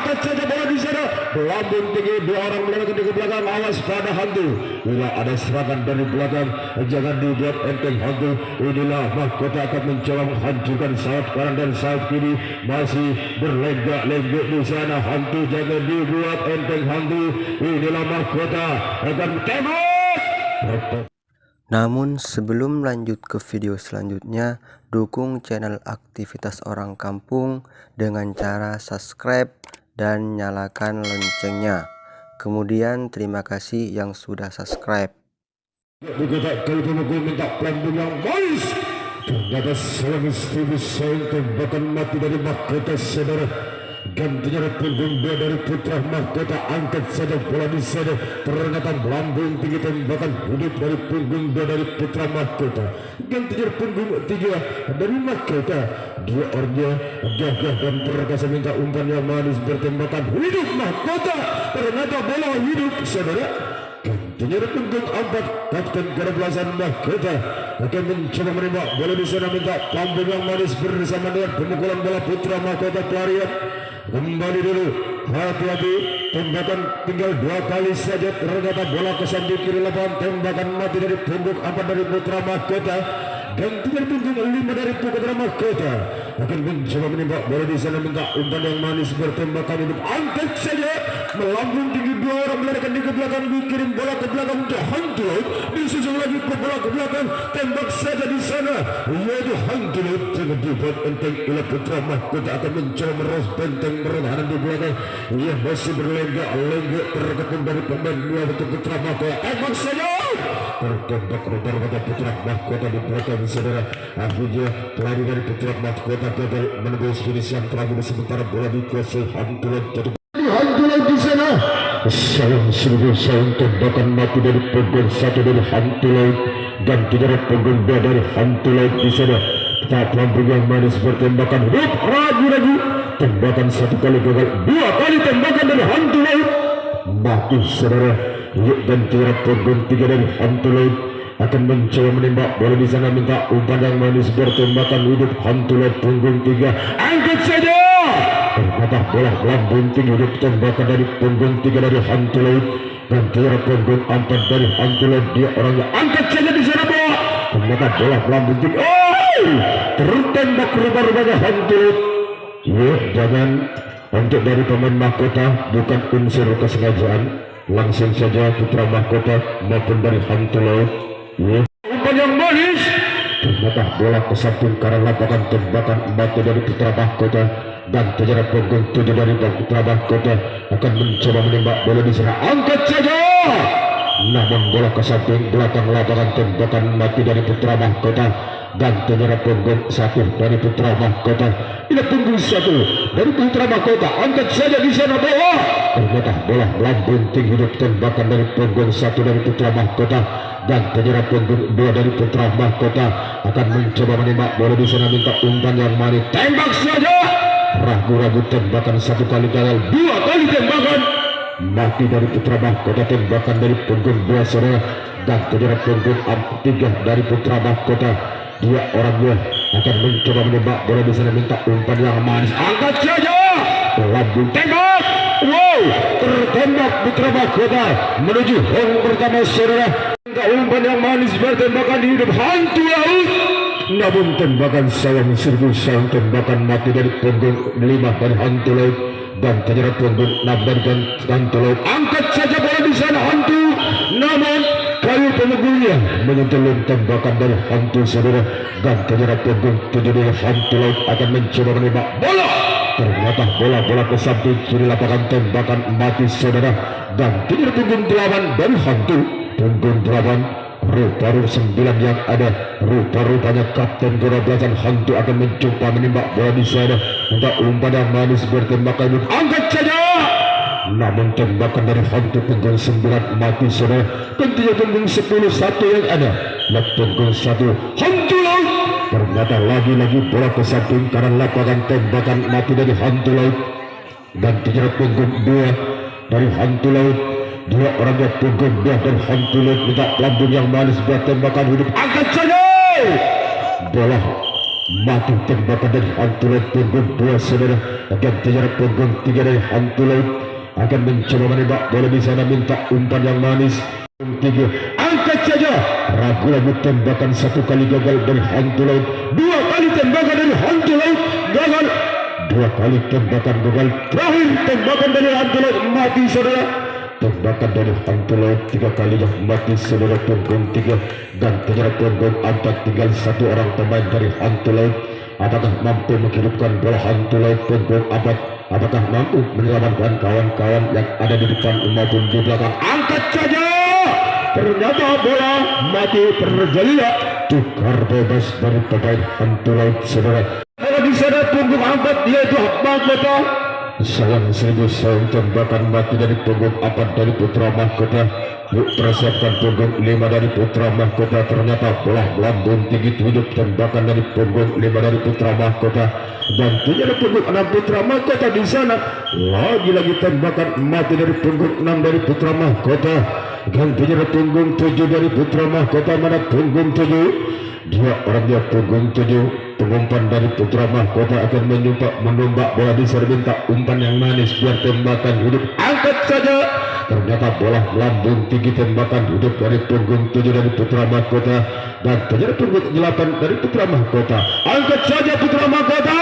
angkat saja bola di sana, melambung tinggi, dua orang melarikan ke belakang, awas pada hantu. Bila ada serangan dari belakang, jangan dibuat enteng hantu. Inilah mahkota akan mencoba menghancurkan sayap kanan dan sayap kiri, masih berlenggak-lenggok di sana hantu, jangan dibuat enteng hantu. Inilah mahkota akan tembak. Namun sebelum lanjut ke video selanjutnya, dukung channel Aktivitas Orang Kampung dengan cara subscribe dan nyalakan loncengnya. Kemudian terima kasih yang sudah subscribe. Minta pelambung yang manis. Ternyata seorang istri tembakan mati dari mahkota saudara. Gantinya punggung dua dari putra mahkota, angkat saja bola di sana. Ternyata melambung tinggi, tembakan hidup dari punggung dua dari putra mahkota. Gantinya punggung tiga dari mahkota. Dua orangnya gagah dan perkasa minta umpan yang manis, bertembakan hidup mahkota. Ternyata bola hidup saudara. Gantinya punggung empat, kapten ke-12 mahkota akan mencoba menembak bola di sana, minta pelambung yang manis bersama dengan pemukulan bola putra mahkota pelarian. Kembali dulu, hati-hati, tembakan tinggal dua kali saja. Ternyata bola ke samping kiri lapangan, tembakan mati dari punggung empat dari putra mahkota. Dan tinggal punggung 5 dari putra mahkota akan mencoba menembak bola di sana, minta umpan yang manis, bertembakan hidup, angkat saja, melambung tinggi, dua orang melarikan di ke belakang, dikirim bola ke belakang untuk hantu, disusul lagi ke bola ke belakang, tembak saja di sana, yaitu hantu. Jangan dibuat enteng, ila putra mahkota akan mencoba meros benteng pertahanan di belakang. Ia masih berlenggak-lenggak, terkepung dari pemain dua untuk putra mahkota, tembak saja, tertembak rubber pada putra mahkota di belakang saudara. Akhirnya pelari dari putra mahkota gagal menembus finish yang terakhir, sementara bola dikuasai hantu. Hantu di sana, sayang sungguh sayang, tembakan mati dari punggung satu dari hantu laut dan tidak punggung dua dari hantu laut di sana. Tak pelambung yang manis, bertembakan hidup, ragu-ragu, tembakan satu kali gagal, dua kali tembakan dari hantu laut mati saudara. Yuk, dan tidak punggung tiga dari hantu laut akan mencoba menembak bola di sana, minta umpan yang manis, bertembakan hidup hantu laut punggung tiga, angkat saja. Ternyata bola melambung tinggi, hidup, tembakan dari punggung tiga dari hantu laut dan tidak punggung empat dari hantu laut. Dia orangnya, angkat saja di sana bola. Ternyata bola melambung tinggi, tertembak rubah-rubahnya hantu laut. Yuk, jangan, untuk dari pemain mahkota bukan unsur kesengajaan, langsung saja putra mahkota maupun dari hantu laut. Umpan yang manis, ternyata bola ke samping karena lapangan, tembakan mati dari putra mahkota dan ternyata punggung tujuh dari putra mahkota akan mencoba menembak bola di sana, angkat saja. Namun bola ke samping belakang lapangan, tembakan mati dari putra mahkota dan ternyata punggung satu dari putra mahkota. Ini punggung satu dari putra mahkota, angkat saja di sana bola. Ternyata bola melambung tinggi, hidup, tembakan dari punggung satu dari putra mahkota dan ternyata punggung dua dari putra mahkota akan mencoba menembak bola di sana, minta umpan yang manis, tembak saja, ragu-ragu, tembakan satu kali gagal, dua kali tembakan mati dari putra mahkota, tembakan dari punggung dua saudara dan ternyata punggung tiga dari putra mahkota. Dia orangnya akan mencoba menembak bola di sana, minta umpan yang manis, angkat saja, melambung, tembak. Wow, tertembak putra mahkota menuju hong pertama saudara. Umpan yang manis, bertembakan hidup hantu laut. Namun tembakan sayang sungguh sayang, tembakan mati dari punggung 5 dari hantu laut dan ternyata punggung 6 dari hantu laut. Angkat saja bola di sana hantu, namun kayu pemukulnya menyentuh tembakan dari hantu saudara dan ternyata punggung 7 dari hantu laut akan mencoba menembak bola. Ternyata bola ke samping kiri lapangan, tembakan mati saudara dan tidak punggung 8 dari hantu. Punggung 8 rupa-rupa 9 yang ada, rupa-rupanya kapten ke-12 hantu akan mencoba menembak bola di sana, minta umpan yang manis, bertembakan hidup, angkat saja. Namun tembakan dari hantu punggung 9 mati saudara. Tentunya punggung 10 satu yang ada, nah punggung 1 hantu laut. Ternyata lagi-lagi bola ke samping karena lapangan, tembakan mati dari hantu laut dan ternyata punggung 2 dari hantu laut. Dua orangnya punggung 2 dan hantu laut, minta lambung yang manis, buat tembakan hidup, angkat saja. Bola mati tembakan dari hantu laut punggung 2 saudara, ganti jarak punggung 3 dari hantu laut akan mencoba menembak bola di sana, minta umpan yang manis. 3 angkat saja, ragu-ragu tembakan 1 kali gagal dari hantu laut, 2 kali tembakan dari hantu laut gagal, 2 kali tembakan gagal, terakhir tembakan dari hantu laut mati saudara. Tembakan dari hantu laut 3 kali yang mati saudara, punggung 3 dan ternyata punggung 4, tinggal 1 orang pemain dari hantu laut. Apakah mampu menghidupkan bola hantu laut punggung 4? Apakah mampu menyelamatkan kawan-kawan yang ada di depan maupun di belakang? Angkat saja, ternyata bola mati terjadi tukar bebas dari pemain hantu laut saudara. Bola di sana punggung 4 yaitu mahkota. Sayang 1000 sayang tembakan mati dari punggung 4 dari putra mahkota. Yuk persiapkan punggung 5 dari putra mahkota. Ternyata bola melambung tinggi hidup tembakan dari punggung 5 dari putra mahkota. Dan tidak ada punggung 6 putra mahkota di sana. Lagi-lagi tembakan mati dari punggung 6 dari putra mahkota. Gantinya ada punggung 7 dari putra mahkota. Mana punggung 7? Dia orangnya punggung 7. Pengumpan dari putra mahkota akan menumbak bola di sana, minta umpan yang manis biar tembakan hidup. Angkat saja, ternyata bola melambung tinggi tembakan hidup dari punggung 7 dari putra mahkota. Dan ternyata punggung 8 dari putra mahkota. Angkat saja putra mahkota.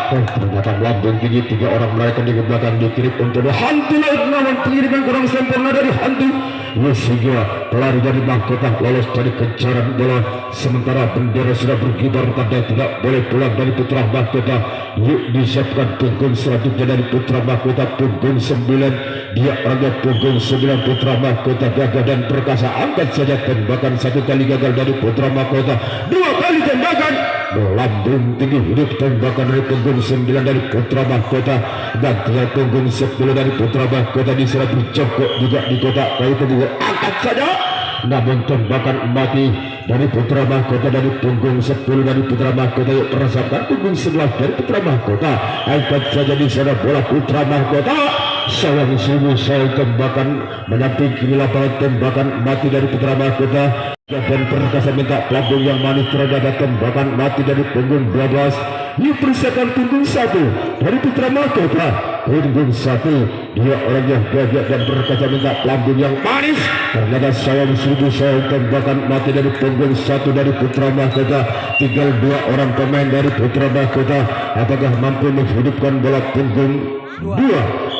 Ternyata melambung tinggi, 3 orang melarikan di belakang, dikirim untuk hantu laut. Namun pengiriman kurang sempurna dari hantu. Sehingga pelari dari mahkota lolos dari kejaran bola, sementara bendera sudah berkibar tanda tidak boleh pulang dari putra mahkota. Yuk disiapkan punggung selanjutnya dari putra mahkota, punggung 9. Dia orangnya punggung 9 putra mahkota gagah dan perkasa. Angkat saja, tembakan 1 kali gagal dari putra mahkota, 2 kali tembakan melambung tinggi hidup tembakan dari punggung 9 dari putra mahkota. Dan tinggal punggung 10 dari putra mahkota di sana berjongkok juga di kotak kayu kedua. Angkat saja, namun tembakan mati dari putra mahkota dari punggung 10 dari putra mahkota. Yuk merasakan punggung 11 dari putra mahkota. Angkat saja di sana bola putra mahkota. Sayang 1000 sayang tembakan menyamping kiri lapangan, tembakan mati dari putra mahkota. Dan perkasa minta pelambung yang manis, terhadap tembakan mati dari punggung 12. Yuk persiapkan punggung 1 dari putra mahkota. Punggung 1 dia orangnya gagah dan perkasa minta pelambung yang manis. Ternyata sayang 1000 sayang tembakan mati dari punggung 1 dari putra mahkota. Tinggal 2 orang pemain dari putra mahkota. Apakah mampu menghidupkan bola punggung 2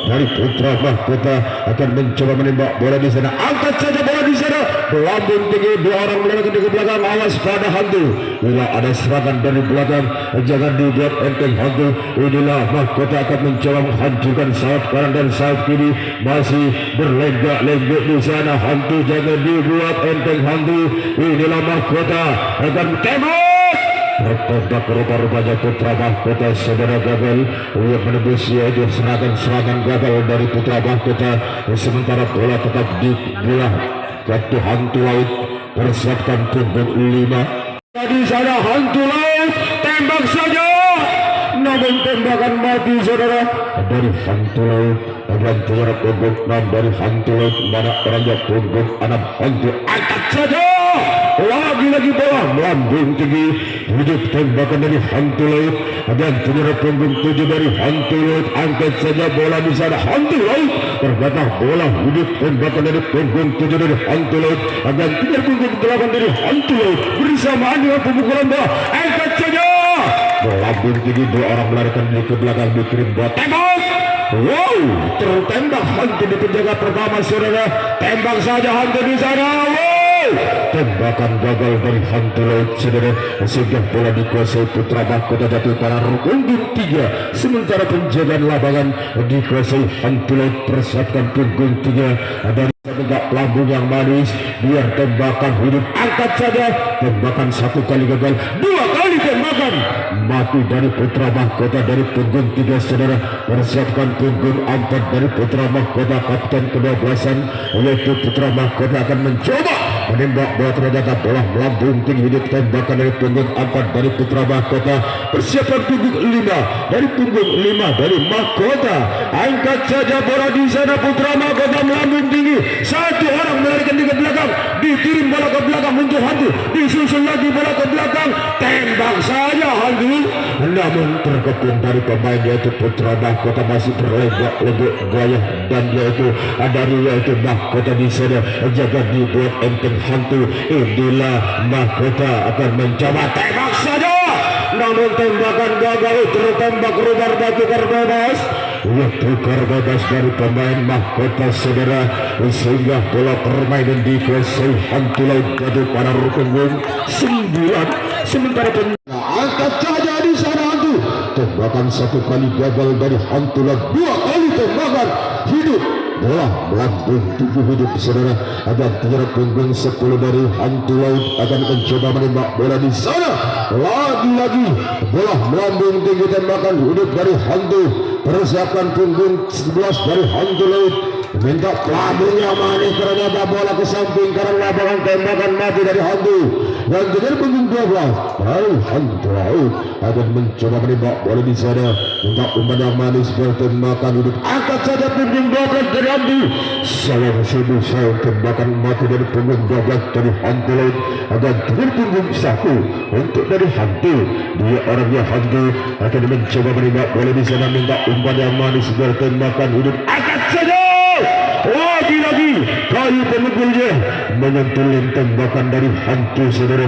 dari putra mahkota? Akan mencoba menembak bola di sana. Angkat saja bola di sana, melambung tinggi, 2 orang melarikan ke belakang. Awas pada hantu, bila ada serangan dari belakang jangan dibuat enteng hantu. Inilah mahkota akan mencoba menghancurkan sayap kanan dan sayap kiri, masih berlenggak-lenggok di sana. Hantu jangan dibuat enteng hantu. Inilah mahkota akan tembak. Bertembak rupa-rupanya putra mahkota saudara gagal. Yang menembus yaitu serangan gagal dari putra mahkota. Sementara bola tetap di bola jatuh hantu laut. Persiapkan punggung 5. Di sana hantu laut, tembak saja. Namun tembakan mati saudara dari hantu laut. Dan saudara punggung 6 dari hantu laut. Mana orangnya punggung 6 hantu. Angkat saja. Lagi-lagi bola melambung tinggi hidup tembakan dari hantu laut. Dan saudara punggung 7 dari hantu laut. Angkat saja bola di sana hantu laut. Ternyata bola hidup tembakan dari punggung 7 dari hantu laut. Dan tidak punggung 8 dari hantu laut bersamaan dengan pemukulan bola. Angkat saja, melambung tinggi, 2 orang melarikan diri ke belakang, dikirim bola tembak. Wow, tertembak hantu di penjaga pertama saudara. Tembak saja hantu di sana. Tembakan gagal dari hantu laut saudara, sehingga bola dikuasai putra mahkota jatuh pada punggung 3. Sementara penjagaan lapangan dikuasai hantu laut. Persiapkan punggung 3 dari tegak pelambung yang manis biar tembakan hidup. Angkat saja, tembakan 1 kali gagal, 2 kali tembakan mati dari putra mahkota dari punggung 3 saudara. Persiapkan punggung 4 dari putra mahkota kapten ke-12an yaitu putra mahkota akan mencoba menembak bola. Ternyata bola melambung tinggi hidup tembakan dari punggung 4 dari putra mahkota. Persiapan punggung 5 dari punggung 5 dari mahkota. Angkat saja bola di sana, putra mahkota melambung tinggi, 1 orang melarikan di belakang, dikirim bola ke belakang, muncul hantu, disusul lagi bola ke belakang, tembak saja. saja hantu, namun terkepung dari pemain yaitu putra mahkota masih berlegak-legok gaya dan yaitu mahkota di sana jaga dibuat enteng hantu. Inilah mahkota akan mencoba tembak saja, namun tembakan gagal, tertembak rubar batu bebas. Tukar bebas dari pemain mahkota saudara, sehingga bola permainan dikuasai hantu laut jatuh pada punggung 9. Sementara angkat saja di sana hantu, tembakan 1 kali gagal dari hantu laut, 2 kali tembakan hidup. Bola melambung tubuh hidup saudara, agar tiara punggung 10 dari hantu laut akan mencoba menembak bola di sana. Lagi-lagi bola melambung tinggi, tembakan hidup dari hantu. Persiapan punggung 11 dari hantu laut, minta pelabungnya manis ternyata bola ke samping karena lapangan tembakan mati dari hantu. Dan kejar punggung 12 dari hantu laut akan mencoba menembak bola di sana, minta umpan yang manis bertembakan hidup. Angkat saja punggung 12 dari hantu. Sayang sungguh sayang, tembakan mati dari punggung 12 dari hantu laut. Akan kejar punggung 1 untuk dari hantu. Dia orangnya hantu akan mencoba menembak bola di sana, minta umpan yang manis bertembakan hidup. Angkat saja. Lagi-lagi kayu pemukulnya menyentuh tembakan dari hantu saudara.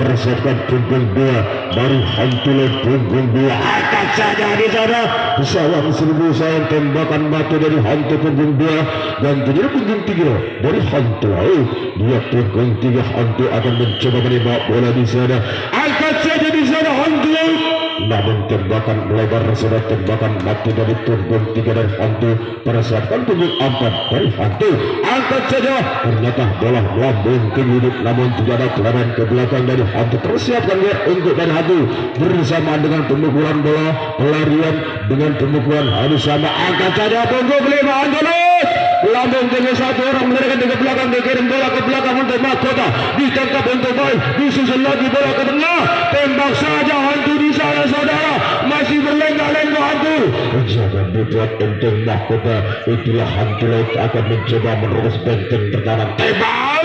Persiapkan punggung 2 dari hantu laut, punggung 2. Angkat saja di sana. Sayang seribu sayang, tembakan mati dari hantu punggung 2. Dan kejar punggung 3 dari hantu laut. Dia punggung 3 hantu akan mencoba menembak bola di sana. Angkat saja di sana hantu laut, namun tembakan melebar saudara, tembakan mati dari punggung 3 dari hantu. Persiapkan punggung 4 dari hantu. Angkat saja, ternyata bola melambung tinggi hidup, namun tidak ada kelaran ke belakang dari hantu. Persiapkan dia untuk dari hantu bersama dengan pemukulan bola, pelarian dengan pemukulan harus sama. Angkat saja punggung 5 hantu laut, lambung tinggi 1 orang melarikan ke belakang, dikirim bola ke belakang untuk mahkota, ditangkap untuk baik, disusul lagi bola ke tengah, tembak saja hantu di sana saudara, masih berlenggak-lenggok hantu. Jangan dibuat enteng mahkota, itulah hantu laut akan mencoba menerus benteng pertahanan. Tembak,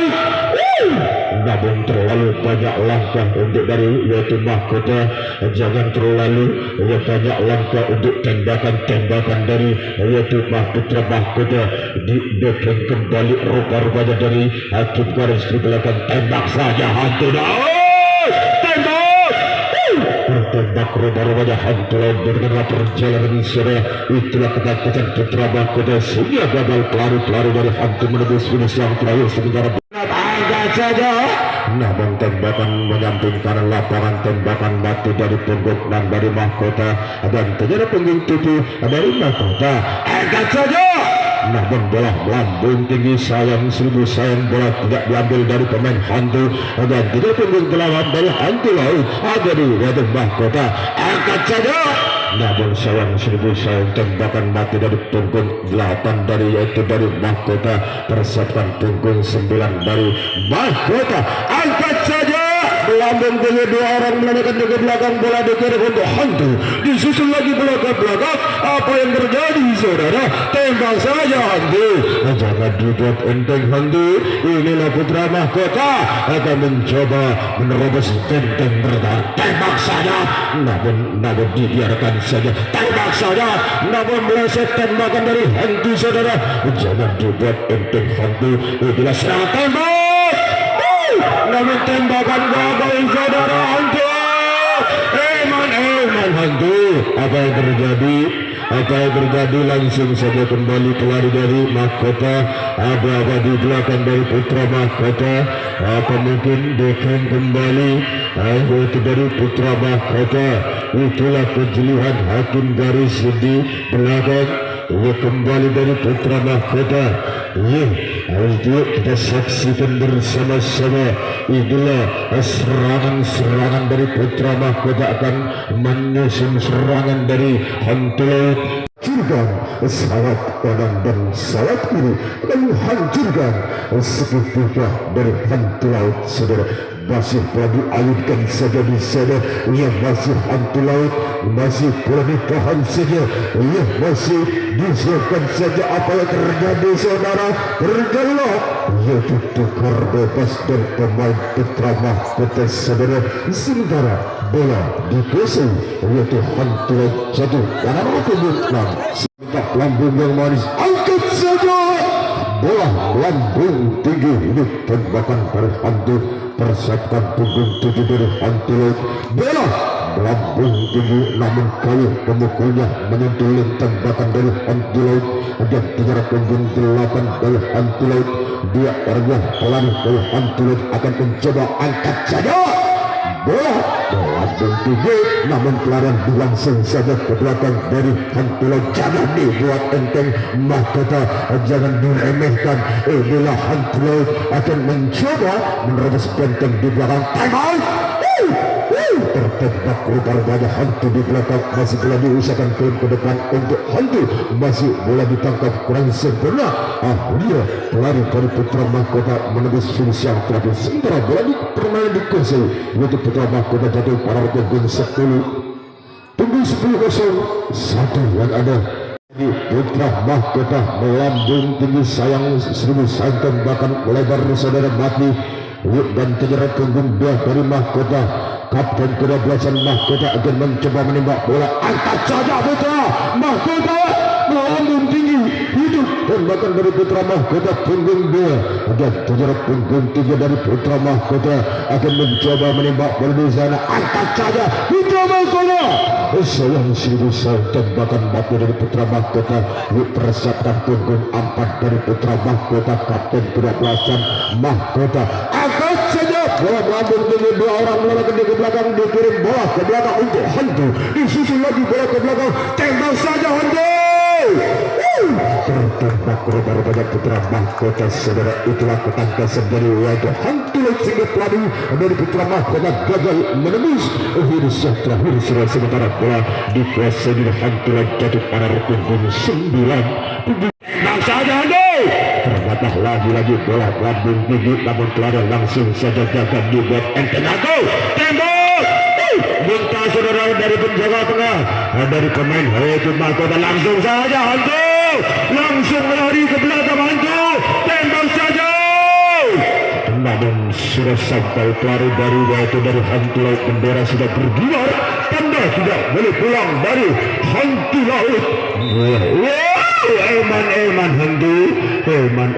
namun terlalu banyak langkah untuk dari yaitu mahkota. Jangan terlalu banyak langkah untuk tembakan-tembakan dari yaitu mahkota di backing kembali rupa-rupanya dari hakim garis di belakang. Tembak saja hantu laut, tembak, bertembak rupa-rupanya hantu laut dengan perjalanan di sana. Itulah ketakutan putra mahkota sehingga gagal pelari-pelari dari hantu menembus finish yang terakhir. Sementara angkat saja, namun tembakan menyampingkan lapangan, tembakan mati dari punggung 6 dari mahkota dan ternyata punggung 7 dari mahkota. Angkat saja, namun bola melambung tinggi. Sayang seribu sayang, bola tidak diambil dari pemain hantu dan tidak punggung 8 dari hantu laut ada di yaitu mahkota. Angkat saja, namun sayang seribu sayang, tembakan mati dari punggung 8 dari yaitu dari mahkota. Persiapkan punggung 9 dari mahkota. Angkat saja, melambung tinggi 2 orang melarikan ke belakang, bola dikirim untuk hantu, disusul lagi bola ke belakang. Apa yang terjadi saudara? Tembak saja hantu, jangan dibuat enteng hantu. Inilah putra mahkota akan mencoba menerobos benteng bertahan. Tembak saja, namun dibiarkan saja. Tembak saja, namun meleset tembakan dari hantu saudara. Jangan dibuat enteng hantu. Inilah serangan tembak, namun tembakan gagal saudara. Hantu eman hantu. Apa yang terjadi? Langsung saja kembali pelari dari mahkota. Ada di belakang dari putra mahkota. Apa mungkin backing kembali itu dari putra mahkota. Itulah kejelihan hakim garis di belakang. Kembali dari putra mahkota. Itu kita saksikan bersama-sama. Itulah serangan dari putra mahkota akan menyusun serangan dari hantu laut. Hancurkan sayap kanan dan sayap kiri, lalu hancurkan segitiga dari hantu laut saudara. masih pula dialirkan saja di sana. Ia masih hantu laut, masih pula ditahan saja. Ia masih disiapkan saja. Apa yang terjadi saudara? Terjadilah yaitu tukar bebas dan pemain Putra Mahkota saudara. Sementara bola dikuasai yaitu hantu laut jatuh karena tubuh enam. Sementara lambung yang manis angkat saja. Bola lambung tinggi ini tembakan dari hantu. Persiapkan punggung tujuh dari hantu laut. Bola lambung tinggi namun kayu pemukulnya menyentuh tembakan dari hantu laut. Dan penjara punggung 8 dari hantu laut. Dia orangnya pelan dari hantu laut akan mencoba angkat saja. Bola lambung tinggi namun pelarian langsung saja ke belakang dari hantu laut. Jangan dibuat enteng mahkota, jangan diremehkan. Inilah hantu laut akan mencoba menerobos benteng di belakang. Time out! Tertembak rupanya hantu di belakang. Masih bola diusahakan ke depan untuk hantu. Masih bola ditangkap kurang sempurna. Dia pelari dari Putra Mahkota menembus finish yang terakhir. Sementara bola permainan dikuasai yaitu Putra Mahkota jatuh pada punggung 10. Tunggu 10-0 satu yang ada. Putra Mahkota melambung tinggi sayang 1000 cm bahkan melebar saudara mati. Dan penjara punggung 2 dari Mahkota. Kapten ke-12 Mahkota akan mencoba menembak bola. Angkat saja Putra Mahkota melambung tinggi. Hidup tembakan dari Putra Mahkota punggung 2. Dan penjara punggung 3 dari Putra Mahkota akan mencoba menembak bola di sana. Angkat saja Putra Mahkota. Sayang 1000 tembakan mati dari Putra Mahkota. Dipersiapkan punggung 4 dari Putra Mahkota. Kapten ke-12 Mahkota. Angkat saja bola melambung tinggi. 2 orang meloloskan ke belakang. Dikirim bola ke belakang untuk hantu. Disusul lagi bola ke belakang. Tembak saja hantu. Tertembak rupanya Putra Mahkota saudara. Itulah ketangkasan dari yaitu hantu laut sehingga pelari dari Putra Mahkota gagal menembus virus yang terakhir. Sementara bola dikuasai di hantu laut jatuh pada punggung 9. Tembak saja hantu. Ternyata lagi-lagi bola lambung tinggi namun pelari langsung saja gagal dibuat enteng. Tembak minta saudara dari penjaga tengah, dari pemain yaitu Mahkota. Langsung saja hantu langsung lari ke belakang hantu. Tembak saja. Namun sudah sampai pelari baru yaitu dari hantu laut. Bendera sudah berkibar. Tanda tidak boleh pulang dari hantu laut. Eman hantu, eman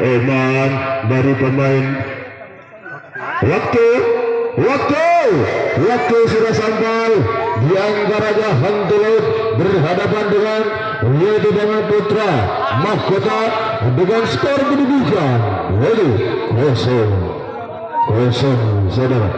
dari pemain. Waktu sudah sampai. Di antaranya hantu laut berhadapan dengan yaitu dengan Putra Mahkota dengan skor kedudukan yaitu 0-0 saudara.